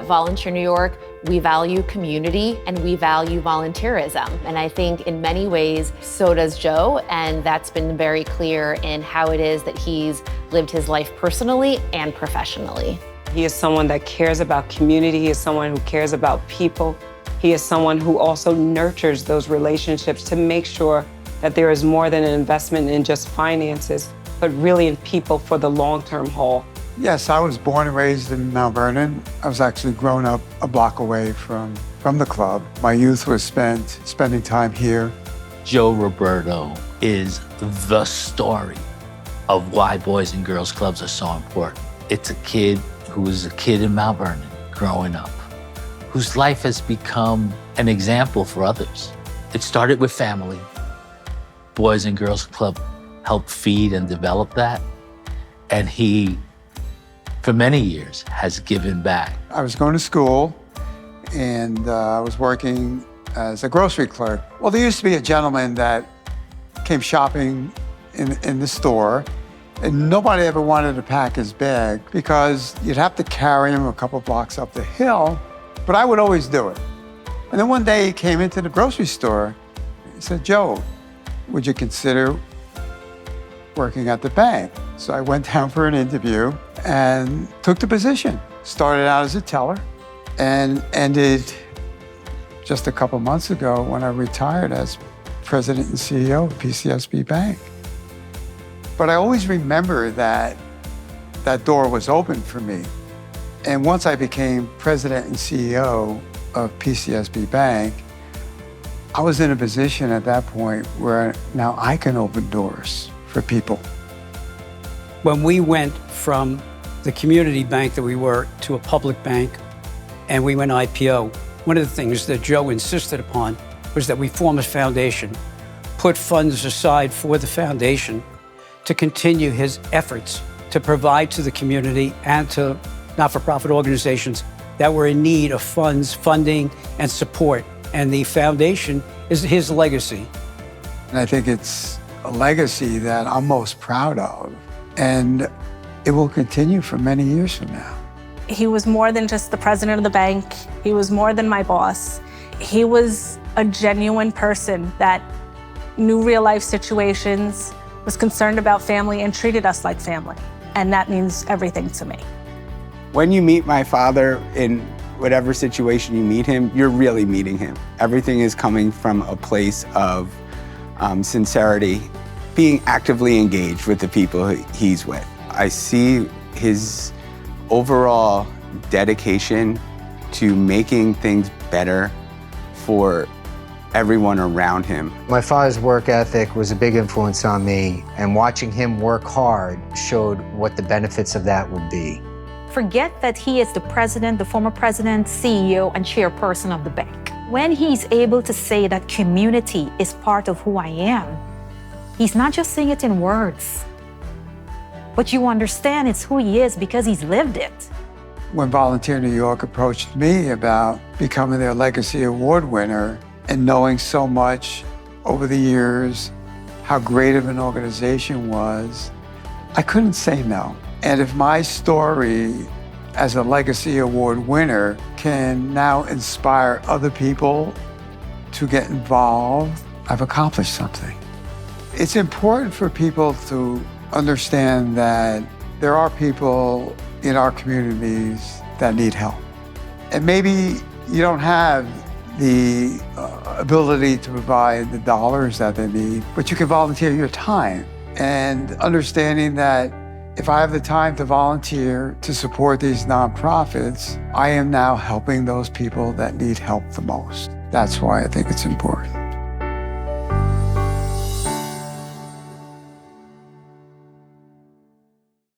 At Volunteer New York, we value community and we value volunteerism. And I think in many ways, so does Joe. And that's been very clear in how it is that he's lived his life personally and professionally. He is someone that cares about community. He is someone who cares about people. He is someone who also nurtures those relationships to make sure that there is more than an investment in just finances, but really in people for the long-term haul. Yes, I was born and raised in Mount Vernon. I was actually grown up a block away from the club. My youth was spending time here. Joe Roberto is the story of why Boys and Girls Clubs are so important. It's a kid who was a kid in Mount Vernon growing up, whose life has become an example for others. It started with family. Boys and Girls Club helped feed and develop that. And he, for many years, has given back. I was going to school and I was working as a grocery clerk. Well, there used to be a gentleman that came shopping in the store, and nobody ever wanted to pack his bag because you'd have to carry him a couple blocks up the hill, but I would always do it. And then one day he came into the grocery store. He said, "Joe, would you consider working at the bank?" So I went down for an interview and took the position. Started out as a teller and ended just a couple months ago when I retired as president and CEO of PCSB Bank. But I always remember that that door was open for me. And once I became president and CEO of PCSB Bank, I was in a position at that point where now I can open doors for people. When we went from the community bank that we were to a public bank and we went IPO, one of the things that Joe insisted upon was that we form a foundation, put funds aside for the foundation to continue his efforts to provide to the community and to not-for-profit organizations that were in need of funds, funding, and support. And the foundation is his legacy. And I think it's a legacy that I'm most proud of. And it will continue for many years from now. He was more than just the president of the bank. He was more than my boss. He was a genuine person that knew real life situations, was concerned about family, and treated us like family. And that means everything to me. When you meet my father in whatever situation you meet him, you're really meeting him. Everything is coming from a place of sincerity, being actively engaged with the people he's with. I see his overall dedication to making things better for everyone around him. My father's work ethic was a big influence on me, and watching him work hard showed what the benefits of that would be. Forget that he is the president, the former president, CEO, and chairperson of the bank. When he's able to say that community is part of who I am, he's not just saying it in words, but you understand it's who he is because he's lived it. When Volunteer New York approached me about becoming their Legacy Award winner and knowing so much over the years how great of an organization was, I couldn't say no. And if my story as a Legacy Award winner can now inspire other people to get involved, I've accomplished something. It's important for people to understand that there are people in our communities that need help. And maybe you don't have the ability to provide the dollars that they need, but you can volunteer your time. And understanding that if I have the time to volunteer to support these nonprofits, I am now helping those people that need help the most. That's why I think it's important.